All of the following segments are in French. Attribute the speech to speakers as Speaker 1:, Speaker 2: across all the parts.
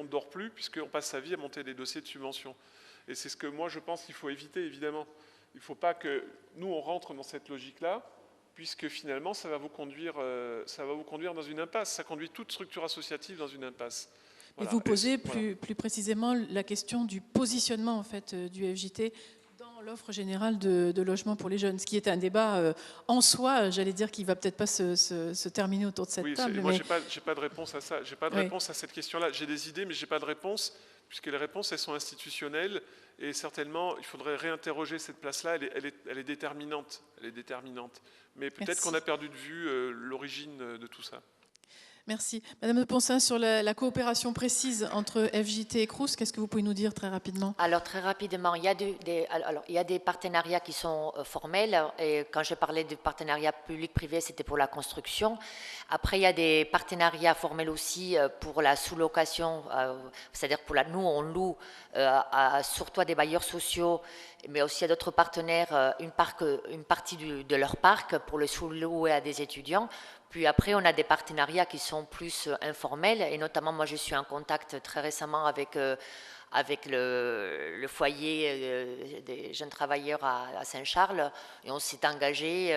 Speaker 1: on ne dort plus puisqu'on passe sa vie à monter des dossiers de subvention. Et c'est ce que moi je pense qu'il faut éviter, évidemment. Il ne faut pas que nous on rentre dans cette logique-là, puisque finalement ça va vous conduire dans une impasse. Ça conduit toute structure associative dans une impasse.
Speaker 2: Et
Speaker 1: Voilà.
Speaker 2: vous posez plus précisément la question du positionnement en fait, du FJT dans l'offre générale de logement pour les jeunes, ce qui est un débat en soi, j'allais dire, qui ne va peut-être pas se terminer autour de cette table.
Speaker 1: Moi, j'ai pas de réponse à ça. J'ai pas de réponse à cette question-là. J'ai des idées, mais j'ai pas de réponse, puisque les réponses, elles sont institutionnelles. Et certainement, il faudrait réinterroger cette place-là. Elle est déterminante. Elle est déterminante. Mais peut-être qu'on a perdu de vue l'origine de tout ça.
Speaker 2: Merci. Madame de Poncin, sur la coopération précise entre FJT et Crous, qu'est-ce que vous pouvez nous dire très rapidement?
Speaker 3: Alors, très rapidement, il y a des partenariats qui sont formels. Et quand je parlais de partenariat public-privé, c'était pour la construction. Après, il y a des partenariats formels aussi pour la sous-location. C'est-à-dire, nous, on loue surtout à des bailleurs sociaux, mais aussi à d'autres partenaires une partie de leur parc pour le sous-louer à des étudiants. Puis après, on a des partenariats qui sont plus informels, et notamment, moi, je suis en contact très récemment avec le foyer des jeunes travailleurs à Saint-Charles, et on s'est engagé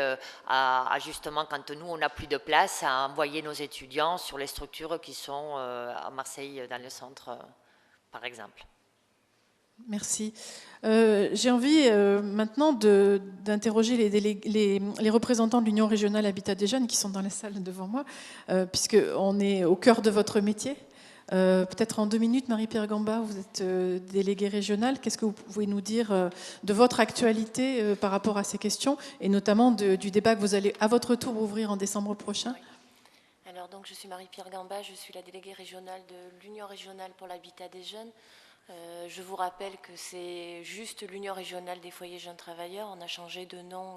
Speaker 3: à justement, quand nous, on n'a plus de place, à envoyer nos étudiants sur les structures qui sont à Marseille, dans le centre, par exemple.
Speaker 2: Merci. J'ai envie maintenant d'interroger les représentants de l'Union régionale Habitat des Jeunes qui sont dans la salle devant moi, puisqu'on est au cœur de votre métier. Peut-être en 2 minutes, Marie-Pierre Gamba, vous êtes déléguée régionale. Qu'est-ce que vous pouvez nous dire de votre actualité par rapport à ces questions, et notamment du débat que vous allez à votre tour ouvrir en décembre prochain?
Speaker 4: Oui. Alors, donc, je suis Marie-Pierre Gamba, je suis la déléguée régionale de l'Union régionale pour l'habitat des jeunes. Je vous rappelle que c'est juste l'Union régionale des foyers jeunes travailleurs. On a changé de nom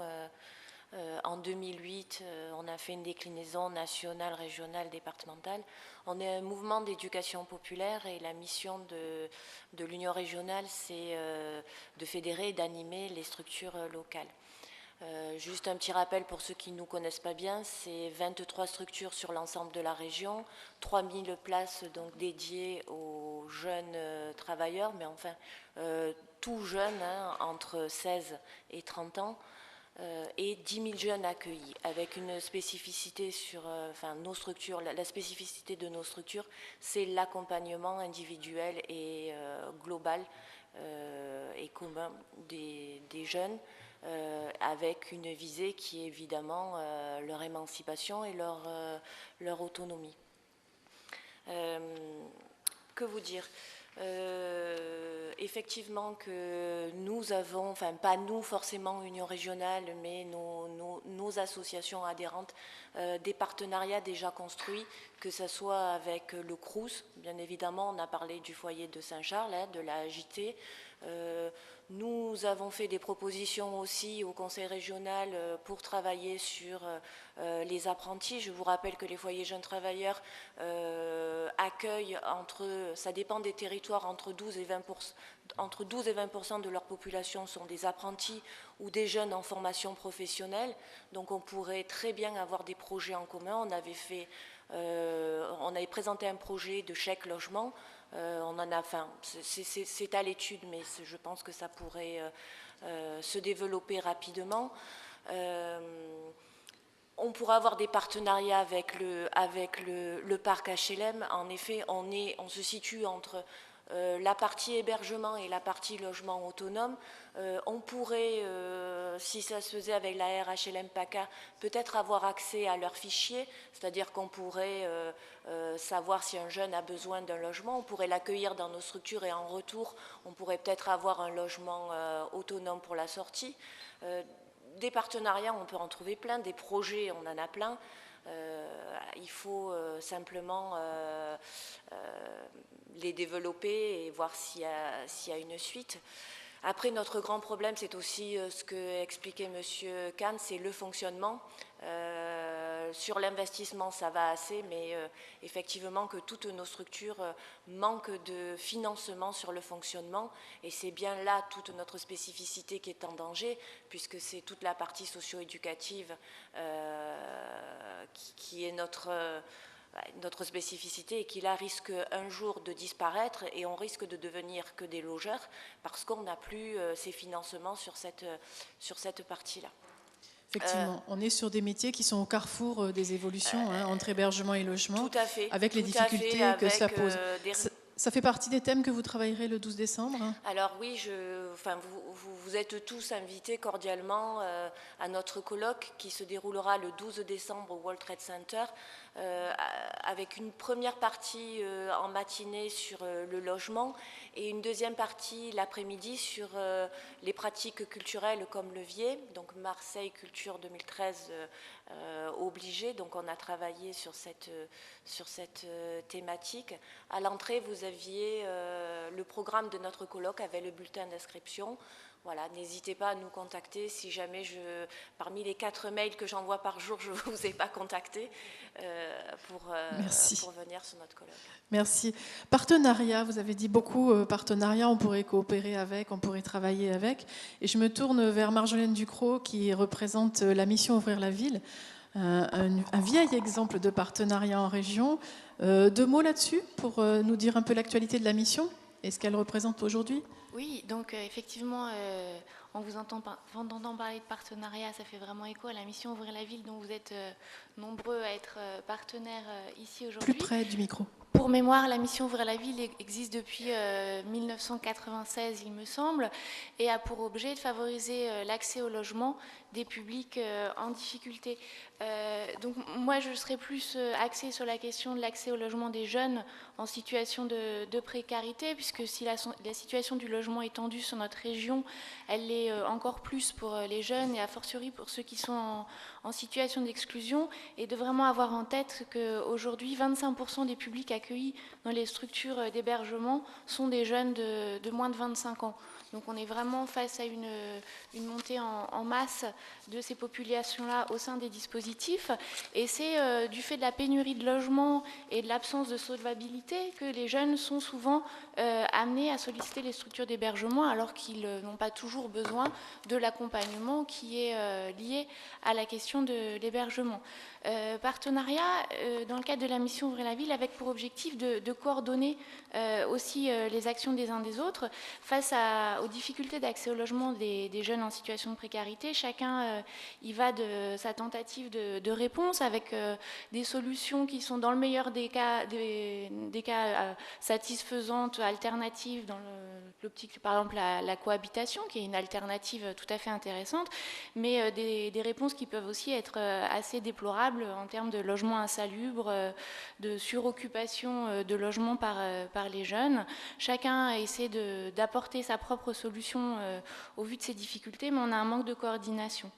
Speaker 4: en 2008. On a fait une déclinaison nationale, régionale, départementale. On est un mouvement d'éducation populaire, et la mission de l'Union régionale, c'est de fédérer et d'animer les structures locales. Juste un petit rappel pour ceux qui ne nous connaissent pas bien, c'est 23 structures sur l'ensemble de la région, 3000 places donc dédiées aux jeunes travailleurs, mais enfin tout jeunes, hein, entre 16 et 30 ans, et 10 000 jeunes accueillis, avec une spécificité sur nos structures. La spécificité de nos structures, c'est l'accompagnement individuel et global et commun des jeunes, avec une visée qui est évidemment leur émancipation et leur autonomie. Que vous dire? Effectivement que nous avons, enfin pas nous forcément Union régionale, mais nos associations adhérentes, des partenariats déjà construits, que ce soit avec le Crous, bien évidemment, on a parlé du foyer de Saint-Charles, hein, de la AJT. Nous avons fait des propositions aussi au Conseil régional pour travailler sur les apprentis. Je vous rappelle que les foyers jeunes travailleurs accueillent ça dépend des territoires, entre 12 et 20% de leur population sont des apprentis ou des jeunes en formation professionnelle. Donc on pourrait très bien avoir des projets en commun. On avait présenté un projet de chèque logement. C'est à l'étude, mais je pense que ça pourrait se développer rapidement. On pourra avoir des partenariats avec le parc HLM. En effet, on se situe entre la partie hébergement et la partie logement autonome. On pourrait, si ça se faisait avec la RHLM PACA, peut-être avoir accès à leurs fichiers, c'est-à-dire qu'on pourrait savoir si un jeune a besoin d'un logement, on pourrait l'accueillir dans nos structures, et en retour, on pourrait peut-être avoir un logement autonome pour la sortie. Des partenariats, on peut en trouver plein, des projets, on en a plein. Il faut simplement les développer et voir s'il y a une suite. Après, notre grand problème, c'est aussi ce que expliquait M. Kahn, c'est le fonctionnement. Sur l'investissement, ça va assez, mais effectivement que toutes nos structures manquent de financement sur le fonctionnement, et c'est bien là toute notre spécificité qui est en danger, puisque c'est toute la partie socio-éducative qui est notre spécificité est qu'il risque un jour de disparaître et on risque de devenir que des logeurs parce qu'on n'a plus ces financements sur cette partie-là.
Speaker 2: Effectivement, on est sur des métiers qui sont au carrefour des évolutions entre hébergement et logement,
Speaker 4: tout à fait,
Speaker 2: avec les difficultés que cela pose. Ça fait partie des thèmes que vous travaillerez le 12 décembre?
Speaker 4: Alors oui, vous êtes tous invités cordialement à notre colloque qui se déroulera le 12 décembre au World Trade Center, avec une première partie en matinée sur le logement et une deuxième partie l'après-midi sur les pratiques culturelles comme levier. Donc Marseille Culture 2013 obligé, donc on a travaillé sur cette thématique. À l'entrée, vous aviez le programme de notre colloque avec le bulletin d'inscription. Voilà, n'hésitez pas à nous contacter si jamais parmi les 4 mails que j'envoie par jour, je ne vous ai pas contacté pour venir sur notre colloque.
Speaker 2: Merci. Partenariat, vous avez dit beaucoup partenariat, on pourrait coopérer avec, on pourrait travailler avec. Et je me tourne vers Marjolaine Ducrot qui représente la mission Ouvrir la Ville, un vieil exemple de partenariat en région. 2 mots là-dessus pour nous dire un peu l'actualité de la mission et ce qu'elle représente aujourd'hui?
Speaker 5: Oui, donc effectivement, en vous entendant parler de partenariat, ça fait vraiment écho à la mission Ouvrir la Ville dont vous êtes nombreux à être partenaires ici aujourd'hui.
Speaker 2: Plus près du micro.
Speaker 5: Pour mémoire, la mission Ouvrir la Ville existe depuis 1996, il me semble, et a pour objet de favoriser l'accès au logement des publics en difficulté. Donc moi, je serais plus axée sur la question de l'accès au logement des jeunes en situation de précarité, puisque si la situation du logement est tendue sur notre région, elle l'est encore plus pour les jeunes et a fortiori pour ceux qui sont en situation d'exclusion, et de vraiment avoir en tête qu'aujourd'hui, 25% des publics accueillis dans les structures d'hébergement sont des jeunes de moins de 25 ans. Donc on est vraiment face à une montée en masse de ces populations-là au sein des dispositifs. Et c'est du fait de la pénurie de logements et de l'absence de solvabilité que les jeunes sont souvent amenés à solliciter les structures d'hébergement alors qu'ils n'ont pas toujours besoin de l'accompagnement qui est lié à la question de l'hébergement. Partenariat dans le cadre de la mission Ouvrir la Ville avec pour objectif de coordonner aussi les actions des uns des autres face aux difficultés d'accès au logement des jeunes en situation de précarité. Chacun y va de sa tentative de réponse avec des solutions qui sont dans le meilleur des cas, satisfaisantes, alternatives dans l'optique par exemple la cohabitation qui est une alternative tout à fait intéressante, mais des réponses qui peuvent aussi être assez déplorables en termes de logements insalubres, de suroccupation de logements par les jeunes. Chacun essaie d'apporter sa propre solution au vu de ces difficultés, mais on a un manque de coordination.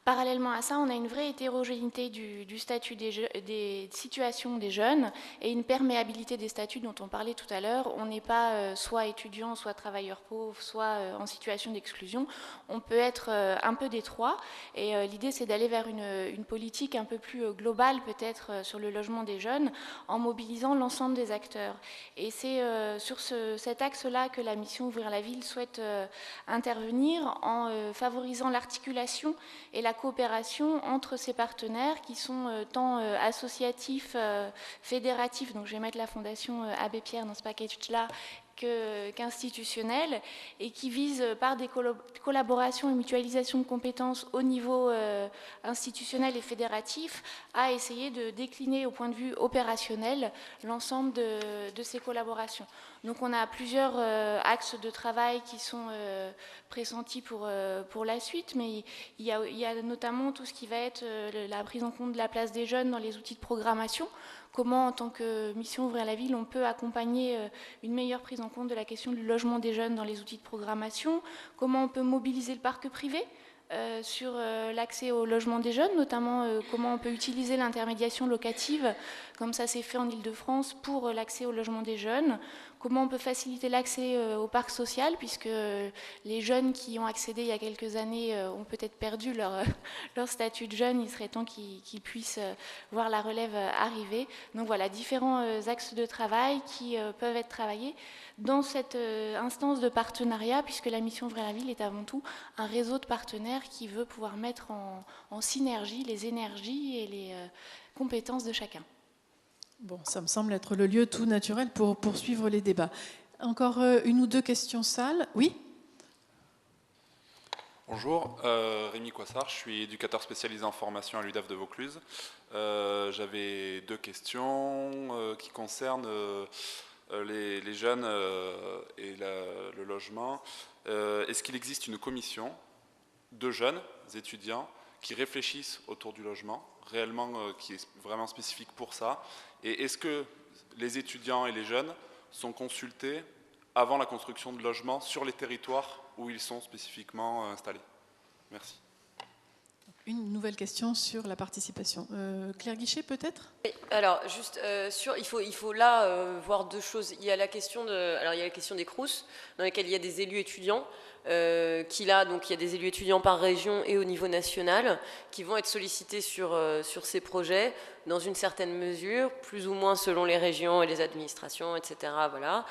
Speaker 5: Parallèlement à ça, on a une vraie hétérogénéité du statut des situations des jeunes et une perméabilité des statuts dont on parlait tout à l'heure. On n'est pas soit étudiant, soit travailleur pauvre, soit en situation d'exclusion. On peut être un peu des trois. Et l'idée, c'est d'aller vers une politique un peu plus globale, peut-être, sur le logement des jeunes, en mobilisant l'ensemble des acteurs. Et c'est sur cet axe-là que la mission Ouvrir la Ville souhaite intervenir en favorisant l'articulation et la coopération entre ces partenaires qui sont tant associatifs, fédératifs, donc je vais mettre la Fondation Abbé Pierre dans ce package-là, qu'institutionnels, et qui visent par des collaborations et mutualisation de compétences au niveau institutionnel et fédératif à essayer de décliner au point de vue opérationnel l'ensemble de ces collaborations. Donc on a plusieurs axes de travail qui sont pressentis pour la suite, mais il y a notamment tout ce qui va être la prise en compte de la place des jeunes dans les outils de programmation. Comment, en tant que mission Ouvrir la Ville, on peut accompagner une meilleure prise en compte de la question du logement des jeunes dans les outils de programmation. Comment on peut mobiliser le parc privé sur l'accès au logement des jeunes, notamment comment on peut utiliser l'intermédiation locative, comme ça s'est fait en Ile-de-France, pour l'accès au logement des jeunes. Comment on peut faciliter l'accès au parc social, puisque les jeunes qui ont accédé il y a quelques années ont peut-être perdu leur statut de jeune. Il serait temps qu'ils puissent voir la relève arriver. Donc voilà, différents axes de travail qui peuvent être travaillés dans cette instance de partenariat, puisque la mission Ouvrir la Ville est avant tout un réseau de partenaires qui veut pouvoir mettre en synergie les énergies et les compétences de chacun.
Speaker 2: Bon, ça me semble être le lieu tout naturel pour poursuivre les débats. Encore une ou deux questions salles. Oui ?
Speaker 6: Bonjour, Rémi Coissard, je suis éducateur spécialisé en formation à l'UDAF de Vaucluse. J'avais deux questions qui concernent les jeunes et le logement. Est-ce qu'il existe une commission de jeunes étudiants qui réfléchissent autour du logement, réellement qui est vraiment spécifique pour ça? Et est-ce que les étudiants et les jeunes sont consultés avant la construction de logements sur les territoires où ils sont spécifiquement installés? Merci.
Speaker 2: Une nouvelle question sur la participation. Claire Guichet, peut-être ?
Speaker 7: Alors, juste, il faut là voir deux choses. Il y a la question des Crous, dans lesquels il y a des élus étudiants, donc il y a des élus étudiants par région et au niveau national, qui vont être sollicités sur ces projets, dans une certaine mesure, plus ou moins selon les régions et les administrations, etc. Voilà.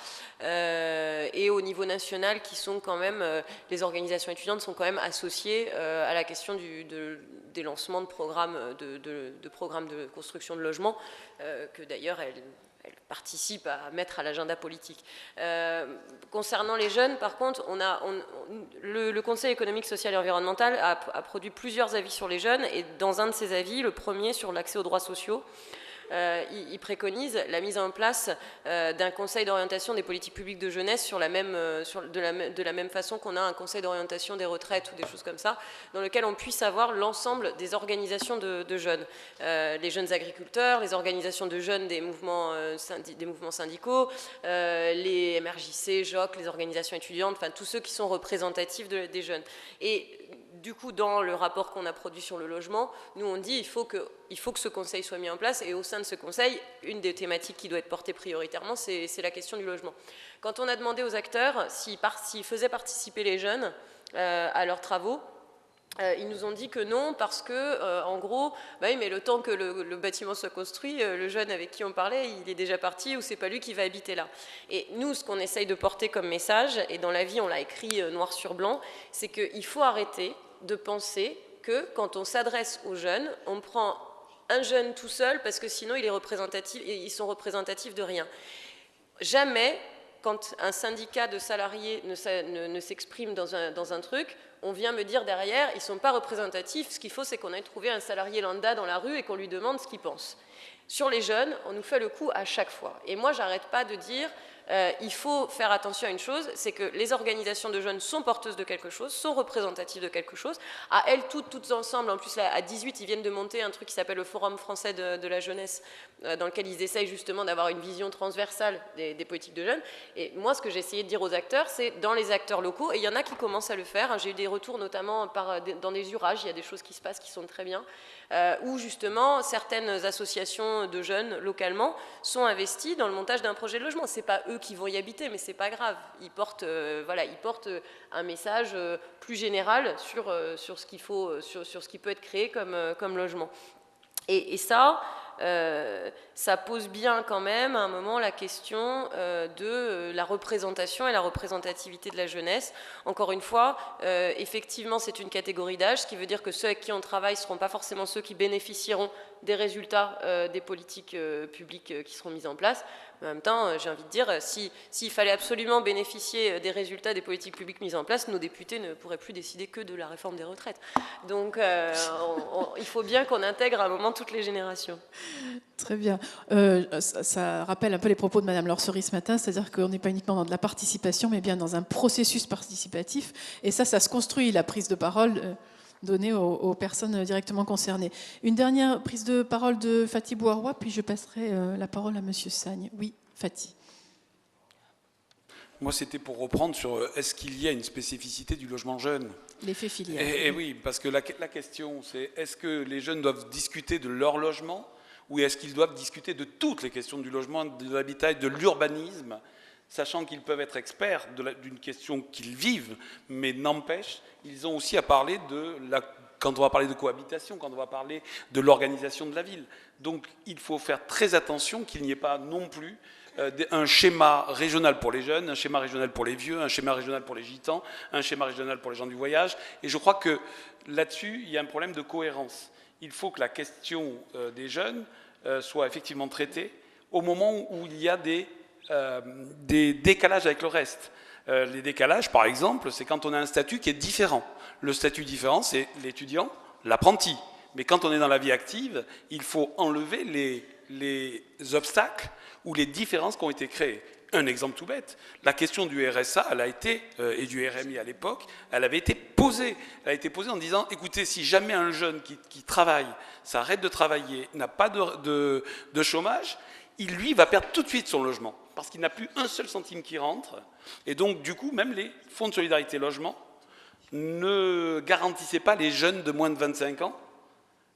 Speaker 7: Et au niveau national, qui sont quand même, les organisations étudiantes sont quand même associées à la question des lancements de programmes de construction de logements, que d'ailleurs elles participent à mettre à l'agenda politique. Concernant les jeunes, par contre, le Conseil économique, social et environnemental a produit plusieurs avis sur les jeunes, et dans un de ces avis, le premier sur l'accès aux droits sociaux, il préconise la mise en place d'un conseil d'orientation des politiques publiques de jeunesse de la même façon qu'on a un conseil d'orientation des retraites ou des choses comme ça, dans lequel on puisse avoir l'ensemble des organisations de jeunes, les jeunes agriculteurs, les organisations de jeunes des mouvements syndicaux, les MRJC, JOC, les organisations étudiantes, enfin tous ceux qui sont représentatifs des jeunes. Et du coup, dans le rapport qu'on a produit sur le logement, nous on dit il faut que ce conseil soit mis en place, et au sein de ce conseil, une des thématiques qui doit être portée prioritairement, c'est la question du logement. Quand on a demandé aux acteurs s'ils faisaient participer les jeunes à leurs travaux, ils nous ont dit que non, parce que, en gros, bah oui, mais le temps que le bâtiment soit construit, le jeune avec qui on parlait, il est déjà parti, ou c'est pas lui qui va habiter là. Et nous, ce qu'on essaye de porter comme message, et dans la vie on l'a écrit noir sur blanc, c'est qu'il faut arrêter de penser que quand on s'adresse aux jeunes, on prend un jeune tout seul, parce que sinon ils sont représentatifs de rien. Jamais, quand un syndicat de salariés ne s'exprime dans un truc, on vient me dire derrière, ils ne sont pas représentatifs, ce qu'il faut c'est qu'on aille trouver un salarié lambda dans la rue et qu'on lui demande ce qu'il pense. Sur les jeunes, on nous fait le coup à chaque fois. Et moi, j'arrête pas de dire, il faut faire attention à une chose, c'est que les organisations de jeunes sont porteuses de quelque chose, sont représentatives de quelque chose. À elles toutes ensemble, en plus là, à 18, ils viennent de monter un truc qui s'appelle le Forum français de la jeunesse, dans lequel ils essayent justement d'avoir une vision transversale des politiques de jeunes. Et moi, ce que j'ai essayé de dire aux acteurs, c'est dans les acteurs locaux, et il y en a qui commencent à le faire. J'ai eu des retours notamment dans des urages, il y a des choses qui se passent qui sont très bien, où justement certaines associations de jeunes localement sont investies dans le montage d'un projet de logement. C'est pas eux qui vont y habiter, mais c'est pas grave. Ils portent un message plus général sur ce qu'il faut, sur ce qui peut être créé comme logement. Et ça pose bien quand même à un moment la question de la représentation et la représentativité de la jeunesse. Encore une fois, effectivement, c'est une catégorie d'âge, ce qui veut dire que ceux avec qui on travaille ne seront pas forcément ceux qui bénéficieront des résultats des politiques publiques qui seront mises en place. Mais en même temps, j'ai envie de dire, s'il fallait absolument bénéficier des résultats des politiques publiques mises en place, nos députés ne pourraient plus décider que de la réforme des retraites. Donc, il faut bien qu'on intègre à un moment toutes les générations.
Speaker 2: Très bien. Ça rappelle un peu les propos de Madame Lorcery ce matin, c'est-à-dire qu'on n'est pas uniquement dans de la participation, mais bien dans un processus participatif. Et ça se construit, la prise de parole donnée aux personnes directement concernées. Une dernière prise de parole de Fatih Bouarwa, puis je passerai la parole à Monsieur Sagne. Oui, Fatih.
Speaker 8: Moi, c'était pour reprendre sur est-ce qu'il y a une spécificité du logement jeune ?
Speaker 2: L'effet filière.
Speaker 8: Et oui, parce que la question, c'est est-ce que les jeunes doivent discuter de leur logement ou est-ce qu'ils doivent discuter de toutes les questions du logement, de l'habitat et de l'urbanisme, sachant qu'ils peuvent être experts d'une question qu'ils vivent, mais n'empêche, ils ont aussi à parler quand on va parler de cohabitation, quand on va parler de l'organisation de la ville. Donc il faut faire très attention qu'il n'y ait pas non plus un schéma régional pour les jeunes, un schéma régional pour les vieux, un schéma régional pour les gitans, un schéma régional pour les gens du voyage. Et je crois que là-dessus, il y a un problème de cohérence. Il faut que la question des jeunes soit effectivement traitée au moment où il y a des décalages avec le reste. Les décalages, par exemple, c'est quand on a un statut qui est différent. Le statut différent, c'est l'étudiant, l'apprenti. Mais quand on est dans la vie active, il faut enlever les obstacles ou les différences qui ont été créées. Un exemple tout bête, la question du RSA, elle a été, et du RMI à l'époque, elle avait été posée. Elle a été posée en disant, écoutez, si jamais un jeune qui travaille, s'arrête de travailler, n'a pas de chômage, il, lui, va perdre tout de suite son logement, parce qu'il n'a plus un seul centime qui rentre. Et donc, du coup, même les fonds de solidarité logement ne garantissaient pas les jeunes de moins de 25 ans,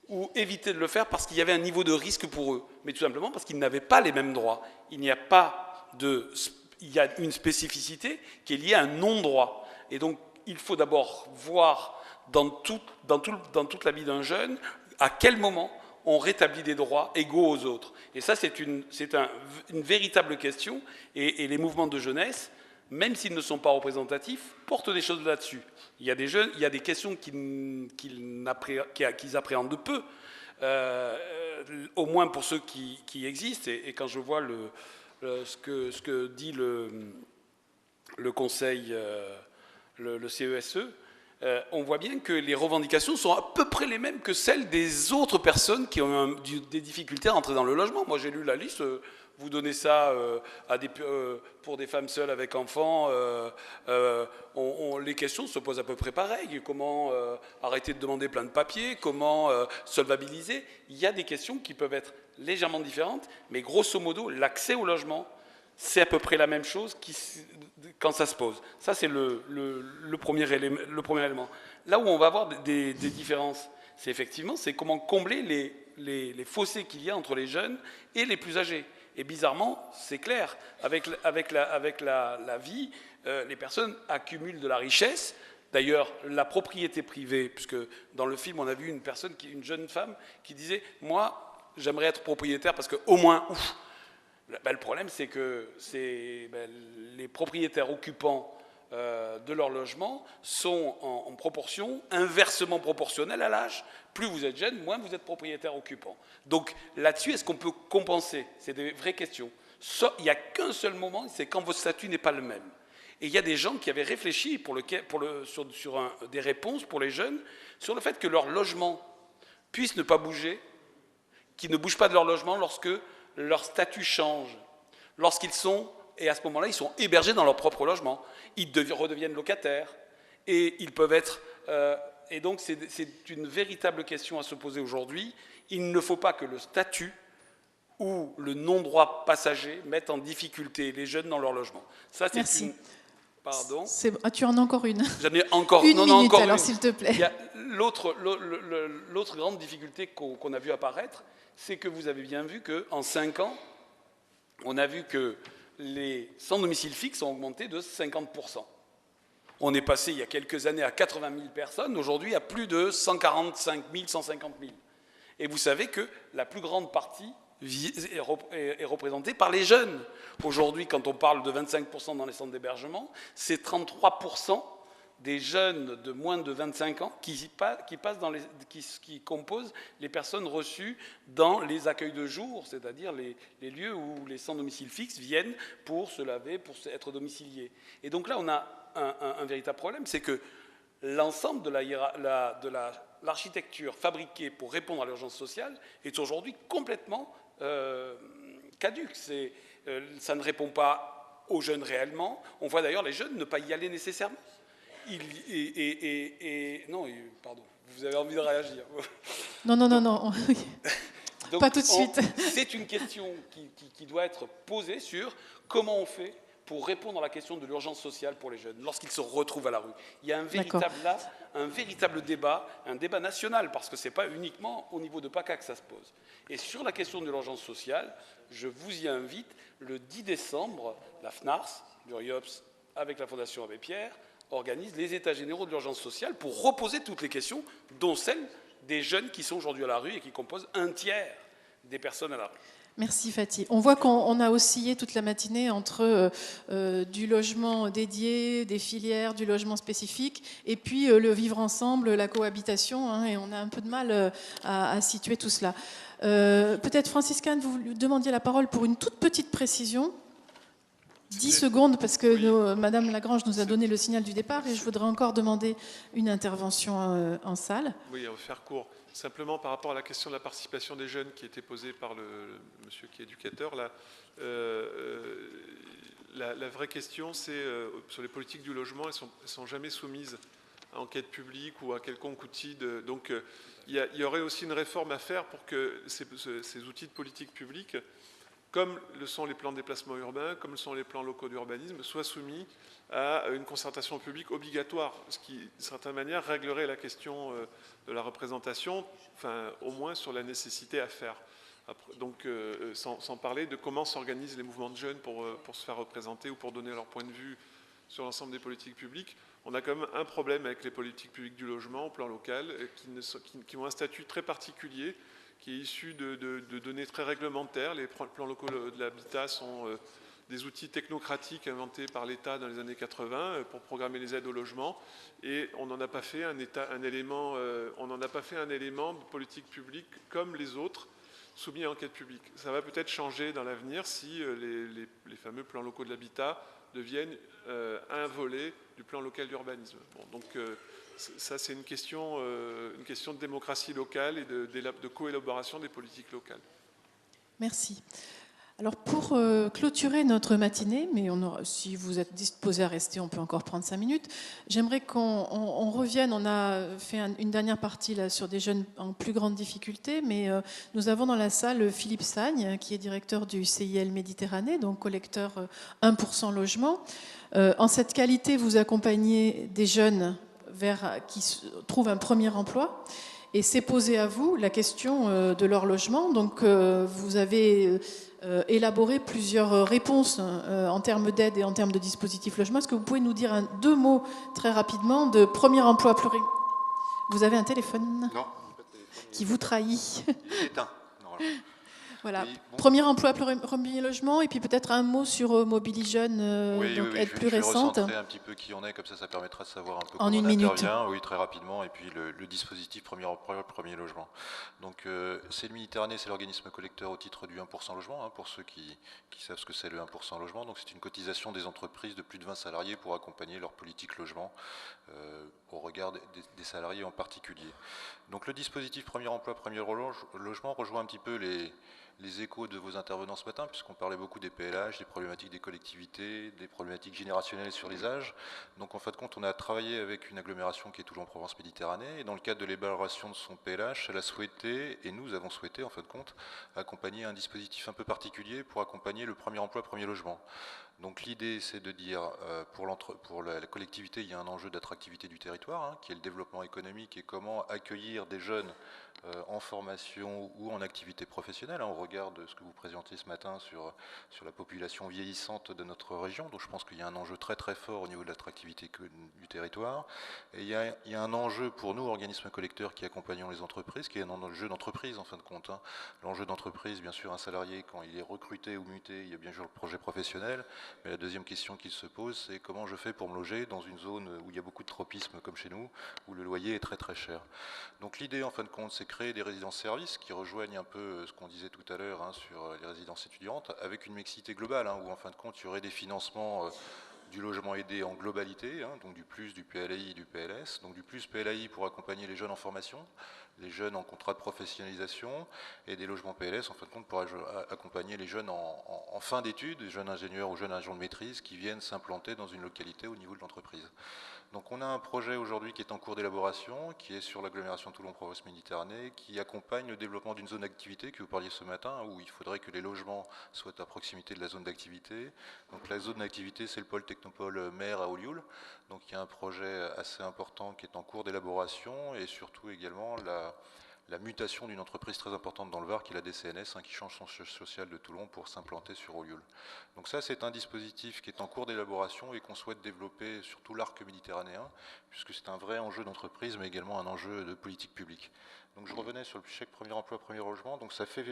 Speaker 8: ou évitaient de le faire parce qu'il y avait un niveau de risque pour eux, mais tout simplement parce qu'ils n'avaient pas les mêmes droits. Il y a une spécificité qui est liée à un non-droit. Et donc, il faut d'abord voir dans toute la vie d'un jeune à quel moment on rétablit des droits égaux aux autres. Et ça, c'est une véritable question. Et les mouvements de jeunesse, même s'ils ne sont pas représentatifs, portent des choses là-dessus. Il y a des jeunes, il y a des questions qu'ils appréhendent peu, au moins pour ceux qui existent. Et quand je vois ce que dit le Conseil, le CESE, on voit bien que les revendications sont à peu près les mêmes que celles des autres personnes qui ont des difficultés à entrer dans le logement. Moi, j'ai lu la liste. Vous donnez ça pour des femmes seules avec enfants, les questions se posent à peu près pareil. Comment arrêter de demander plein de papiers? Comment solvabiliser? Il y a des questions qui peuvent être légèrement différentes, mais grosso modo, l'accès au logement, c'est à peu près la même chose quand ça se pose. Ça, c'est le premier élément. Là où on va avoir des différences, c'est effectivement comment combler les fossés qu'il y a entre les jeunes et les plus âgés. Et bizarrement, c'est clair, avec la vie, les personnes accumulent de la richesse. D'ailleurs, la propriété privée, puisque dans le film, on a vu une jeune femme qui disait « Moi, j'aimerais être propriétaire parce qu'au moins, ouf !» Le problème, c'est que les propriétaires occupants de leur logement sont en proportion inversement proportionnelle à l'âge. Plus vous êtes jeune, moins vous êtes propriétaire occupant. Donc là-dessus, est-ce qu'on peut compenser? C'est des vraies questions. Il n'y a qu'un seul moment, c'est quand votre statut n'est pas le même. Et il y a des gens qui avaient réfléchi sur des réponses pour les jeunes sur le fait que leur logement puisse ne pas bouger, qu'ils ne bougent pas de leur logement lorsque leur statut change, et à ce moment-là, ils sont hébergés dans leur propre logement. Ils redeviennent locataires, et ils peuvent être... et donc, c'est une véritable question à se poser aujourd'hui. Il ne faut pas que le statut ou le non-droit passager mettent en difficulté les jeunes dans leur logement. Ça, c'est
Speaker 2: Merci.
Speaker 8: Pardon.
Speaker 2: Tu en as encore une.
Speaker 8: J'en ai encore
Speaker 2: une
Speaker 8: non,
Speaker 2: minute,
Speaker 8: encore
Speaker 2: alors,
Speaker 8: une.
Speaker 2: s'il te plaît.
Speaker 8: Il y a l'autre grande difficulté qu'on a vu apparaître, c'est que vous avez bien vu qu'en 5 ans, on a vu que les sans domicile fixe ont augmenté de 50%. On est passé il y a quelques années à 80 000 personnes, aujourd'hui à plus de 145 000, 150 000. Et vous savez que la plus grande partie est représentée par les jeunes. Aujourd'hui, quand on parle de 25% dans les centres d'hébergement, c'est 33% des jeunes de moins de 25 ans qui composent les personnes reçues dans les accueils de jour, c'est-à-dire les lieux où les sans domicile fixe viennent pour se laver, pour être domiciliés. Et donc là, on a un véritable problème, c'est que l'ensemble de l'architecture fabriquée pour répondre à l'urgence sociale est aujourd'hui complètement caduque. Ça ne répond pas aux jeunes réellement. On voit d'ailleurs les jeunes ne pas y aller nécessairement. Non, pardon, vous avez envie de réagir.
Speaker 2: Non. Donc, pas tout de suite.
Speaker 8: C'est une question qui doit être posée sur comment on fait pour répondre à la question de l'urgence sociale pour les jeunes, lorsqu'ils se retrouvent à la rue. Il y a un véritable débat, un débat national, parce que ce n'est pas uniquement au niveau de PACA que ça se pose. Et sur la question de l'urgence sociale, je vous y invite, le 10 décembre, la FNARS, l'URIOPS, avec la Fondation Abbé Pierre, organise les états généraux de l'urgence sociale pour reposer toutes les questions, dont celle des jeunes qui sont aujourd'hui à la rue et qui composent un tiers des personnes à la rue.
Speaker 2: Merci Fatih. On voit qu'on a oscillé toute la matinée entre du logement dédié, des filières, du logement spécifique, et puis le vivre ensemble, la cohabitation, hein, et on a un peu de mal à situer tout cela. Peut-être Francis Kahn, vous demandiez la parole pour une toute petite précision. 10 secondes, parce que oui. Madame Lagrange nous a donné le signal du départ, et je voudrais encore demander une intervention en salle.
Speaker 1: Oui, on va faire court. Simplement par rapport à la question de la participation des jeunes qui était posée par le monsieur qui est éducateur, là, la vraie question, c'est sur les politiques du logement, elles ne sont jamais soumises à enquête publique ou à quelconque outil. Donc il y aurait aussi une réforme à faire pour que ces outils de politique publique, comme le sont les plans de déplacement urbain, comme le sont les plans locaux d'urbanisme, soient soumis à une concertation publique obligatoire, ce qui, d'une certaine manière, réglerait la question de la représentation, enfin, au moins sur la nécessité à faire. Après, donc, sans parler de comment s'organisent les mouvements de jeunes pour se faire représenter ou pour donner leur point de vue sur l'ensemble des politiques publiques. On a quand même un problème avec les politiques publiques du logement au plan local, qui ont un statut très particulier, qui est issu de données très réglementaires. Les plans locaux de l'habitat sont des outils technocratiques inventés par l'État dans les années 80 pour programmer les aides au logement, et on n'en a pas fait un élément de politique publique comme les autres soumis à enquête publique. Ça va peut-être changer dans l'avenir si les fameux plans locaux de l'habitat deviennent un volet du plan local d'urbanisme. Bon, donc ça, c'est une question de démocratie locale et de coélaboration des politiques locales.
Speaker 2: Merci. Alors pour clôturer notre matinée, mais si vous êtes disposé à rester, on peut encore prendre 5 minutes, j'aimerais qu'on revienne, on a fait une dernière partie là, sur des jeunes en plus grande difficulté, mais nous avons dans la salle Philippe Sagne, qui est directeur du CIL Méditerranée, donc collecteur 1% logement. En cette qualité, vous accompagnez des jeunes qui trouvent un premier emploi, et c'est posé à vous la question de leur logement. Donc vous avez élaboré plusieurs réponses en termes d'aide et en termes de dispositifs logement. Est-ce que vous pouvez nous dire 2 mots très rapidement de premier emploi pluriel? Vous avez un téléphone?
Speaker 9: Non, pas de téléphone.
Speaker 2: Qui vous trahit.
Speaker 9: Il est éteint, normalement.
Speaker 2: Voilà.
Speaker 9: Oui, bon.
Speaker 2: Premier emploi, premier logement, et puis peut-être un mot sur Mobili Jeune, donc aide plus récente.
Speaker 9: Je vais recentrer un petit peu qui on est, comme ça permettra de savoir un peu
Speaker 2: en
Speaker 9: comment
Speaker 2: une
Speaker 9: on
Speaker 2: minute.
Speaker 9: intervient. Oui, très rapidement, et puis le dispositif premier emploi, premier logement. Donc c'est le Méditerranée, c'est l'organisme collecteur au titre du 1% logement, hein, pour ceux qui savent ce que c'est le 1% logement. Donc c'est une cotisation des entreprises de plus de 20 salariés pour accompagner leur politique logement au regard des salariés en particulier. Donc le dispositif premier emploi, premier logement rejoint un petit peu les échos de vos intervenants ce matin, puisqu'on parlait beaucoup des PLH, des problématiques des collectivités, des problématiques générationnelles sur les âges. Donc en fin de compte, on a travaillé avec une agglomération qui est Toulon Provence Méditerranée, et dans le cadre de l'élaboration de son PLH, elle a souhaité, et nous avons souhaité en fin de compte, accompagner un dispositif un peu particulier pour accompagner le premier emploi, premier logement. Donc l'idée, c'est de dire, pour la collectivité, il y a un enjeu d'attractivité du territoire, hein, qui est le développement économique et comment accueillir des jeunes en formation ou en activité professionnelle, hein, au regard de ce que vous présentiez ce matin sur la population vieillissante de notre région. Donc je pense qu'il y a un enjeu très très fort au niveau de l'attractivité du territoire. Et il y a un enjeu pour nous, organismes collecteurs qui accompagnons les entreprises, qui est un enjeu d'entreprise en fin de compte. Hein. L'enjeu d'entreprise, bien sûr, un salarié, quand il est recruté ou muté, il y a bien sûr le projet professionnel. Mais la deuxième question qu'il se pose, c'est comment je fais pour me loger dans une zone où il y a beaucoup de tropisme comme chez nous, où le loyer est très très cher. Donc l'idée, en fin de compte, c'est créer des résidences-services qui rejoignent un peu ce qu'on disait tout à l'heure, hein, sur les résidences étudiantes, avec une mixité globale, hein, où en fin de compte, il y aurait des financements du logement aidé en globalité, hein, donc du plus, du PLAI et du PLS, donc du plus PLAI pour accompagner les jeunes en formation, les jeunes en contrat de professionnalisation, et des logements PLS, en fin de compte, pour accompagner les jeunes en fin d'études, les jeunes ingénieurs ou jeunes agents de maîtrise qui viennent s'implanter dans une localité au niveau de l'entreprise. Donc on a un projet aujourd'hui qui est en cours d'élaboration, qui est sur l'agglomération Toulon-Provence Méditerranée, qui accompagne le développement d'une zone d'activité que vous parliez ce matin, où il faudrait que les logements soient à proximité de la zone d'activité. Donc la zone d'activité, c'est le pôle technopole mer à Olioul. Donc il y a un projet assez important qui est en cours d'élaboration, et surtout également la mutation d'une entreprise très importante dans le Var, qui est la DCNS, qui change son siège social de Toulon pour s'implanter sur Ollioules. Donc ça, c'est un dispositif qui est en cours d'élaboration et qu'on souhaite développer sur tout l'arc méditerranéen, puisque c'est un vrai enjeu d'entreprise, mais également un enjeu de politique publique. Donc je revenais sur le chèque premier emploi, premier logement. Donc ça fait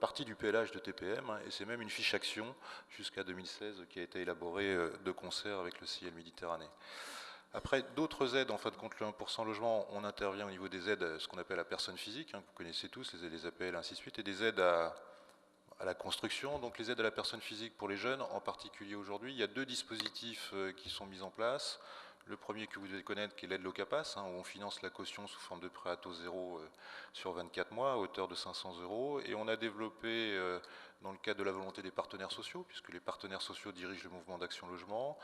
Speaker 9: partie du PLH de TPM, et c'est même une fiche action jusqu'à 2016 qui a été élaborée de concert avec le CIL Méditerranée. Après, d'autres aides, en fin de compte, le 1% logement, on intervient au niveau des aides, ce qu'on appelle à personne physique, que vous connaissez tous, les aides des APL, ainsi de suite, et des aides à la construction. Donc les aides à la personne physique pour les jeunes, en particulier aujourd'hui, il y a 2 dispositifs qui sont mis en place. Le premier que vous devez connaître, qui est l'aide Locapass, où on finance la caution sous forme de prêt à taux zéro sur 24 mois, à hauteur de 500 €. Et on a développé, dans le cadre de la volonté des partenaires sociaux, puisque les partenaires sociaux dirigent le mouvement d'Action Logement,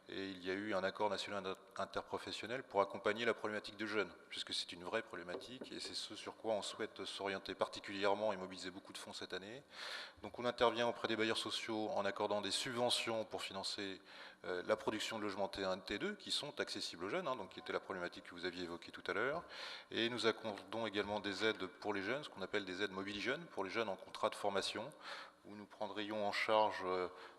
Speaker 9: et il y a eu un accord national interprofessionnel pour accompagner la problématique de jeunes, puisque c'est une vraie problématique, et c'est ce sur quoi on souhaite s'orienter particulièrement et mobiliser beaucoup de fonds cette année. Donc on intervient auprès des bailleurs sociaux en accordant des subventions pour financer la production de logements T1 et T2 qui sont accessibles aux jeunes, donc qui était la problématique que vous aviez évoquée tout à l'heure. Et nous accordons également des aides pour les jeunes, ce qu'on appelle des aides Mobili-Jeunes, pour les jeunes en contrat de formation, où nous prendrions en charge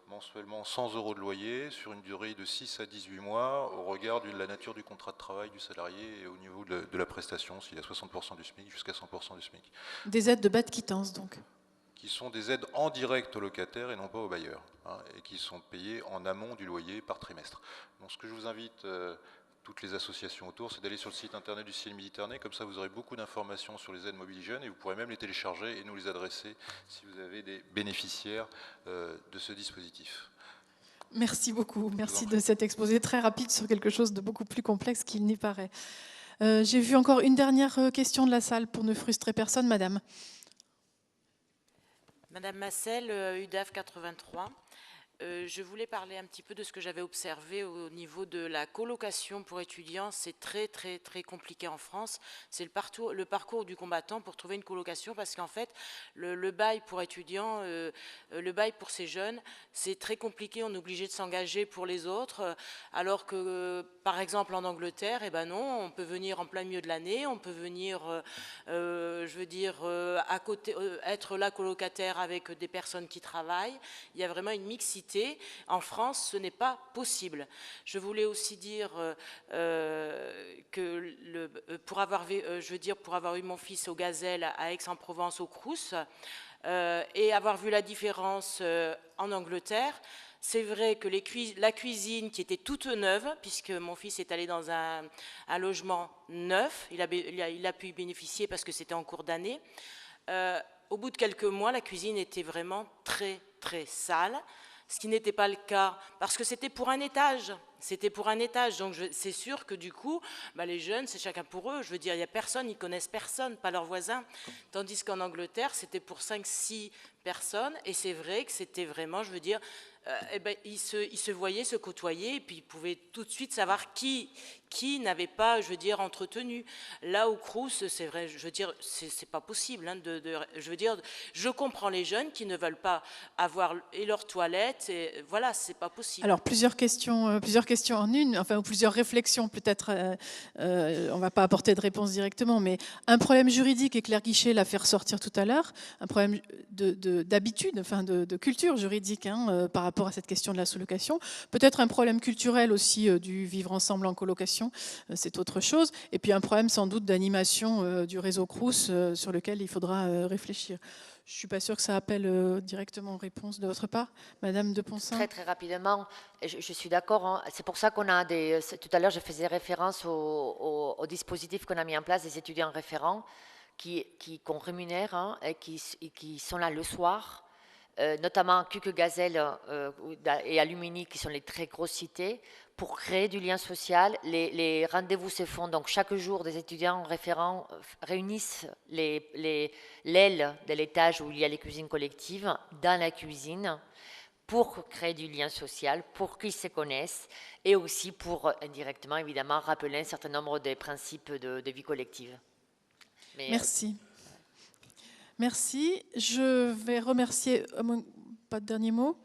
Speaker 9: mensuellement 100 € de loyer sur une durée de 6 à 18 mois au regard de la nature du contrat de travail du salarié et au niveau de la prestation, s'il y a 60% du SMIC jusqu'à 100% du SMIC.
Speaker 2: Des aides de bas de quittance, donc.
Speaker 9: Qui sont des aides en direct aux locataires et non pas aux bailleurs, et qui sont payées en amont du loyer par trimestre. Donc ce que je vous invite, toutes les associations autour, c'est d'aller sur le site internet du CIL Méditerranée, comme ça vous aurez beaucoup d'informations sur les aides Mobili-Jeunes, et vous pourrez même les télécharger et nous les adresser si vous avez des bénéficiaires de ce dispositif.
Speaker 2: Merci beaucoup, merci de cet exposé très rapide sur quelque chose de beaucoup plus complexe qu'il n'y paraît. J'ai vu encore une dernière question de la salle pour ne frustrer personne, madame.
Speaker 10: Madame Massel, UDAF 83. Je voulais parler un petit peu de ce que j'avais observé au niveau de la colocation pour étudiants. C'est très compliqué en France. C'est le parcours du combattant pour trouver une colocation, parce qu'en fait, le bail pour étudiants, le bail pour ces jeunes, c'est très compliqué. On est obligé de s'engager pour les autres, alors que, par exemple, en Angleterre, eh ben non, on peut venir en plein milieu de l'année, on peut venir, je veux dire, à côté, être là colocataire avec des personnes qui travaillent. Il y a vraiment une mixité. En France, ce n'est pas possible. Je voulais aussi dire que pour avoir eu mon fils au Gazelle à Aix-en-Provence, au Crous, et avoir vu la différence en Angleterre, c'est vrai que la cuisine qui était toute neuve, puisque mon fils est allé dans un logement neuf, il a pu y bénéficier parce que c'était en cours d'année. Au bout de quelques mois, la cuisine était vraiment très sale. Ce qui n'était pas le cas, parce que c'était pour un étage. C'était pour un étage, donc c'est sûr que du coup, les jeunes, c'est chacun pour eux. Je veux dire, il n'y a personne, ils connaissent personne, pas leurs voisins. Tandis qu'en Angleterre, c'était pour 5-6 personnes, et c'est vrai que c'était vraiment, je veux dire, ils se voyaient, se côtoyaient, et puis ils pouvaient tout de suite savoir qui n'avait pas, je veux dire, entretenu. Là, au Crous, c'est vrai, je veux dire, c'est pas possible. Je veux dire, je comprends les jeunes qui ne veulent pas avoir et leur toilette, et voilà, c'est pas possible.
Speaker 2: Alors, plusieurs questions en une, enfin, ou plusieurs réflexions, peut-être, on ne va pas apporter de réponse directement, mais un problème juridique, et Claire Guichet l'a fait ressortir tout à l'heure, un problème d'habitude, enfin de culture juridique par rapport à cette question de la sous-location, peut-être un problème culturel aussi du vivre ensemble en colocation, c'est autre chose, et puis un problème sans doute d'animation du réseau Crous sur lequel il faudra réfléchir. Je ne suis pas sûre que ça appelle directement réponse de votre part. Madame de Poncin.
Speaker 3: Très rapidement, je suis d'accord. C'est pour ça qu'on a tout à l'heure, je faisais référence au dispositif qu'on a mis en place des étudiants référents qu'on rémunère et qui sont là le soir, notamment Cuque Gazelle et Alumini, qui sont les très grosses cités, pour créer du lien social. Les rendez-vous se font, donc chaque jour, des étudiants référents réunissent l'aile de l'étage où il y a les cuisines collectives dans la cuisine pour créer du lien social, pour qu'ils se connaissent, et aussi pour, indirectement, évidemment, rappeler un certain nombre des principes de vie collective.
Speaker 2: Merci. Merci. Je vais remercier, pas de dernier mot,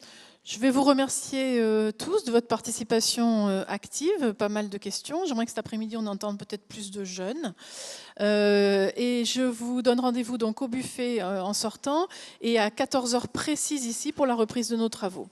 Speaker 2: Je vais vous remercier tous de votre participation active, pas mal de questions. J'aimerais que cet après-midi, on entende peut-être plus de jeunes. Et je vous donne rendez-vous donc au buffet en sortant et à 14h précise ici pour la reprise de nos travaux.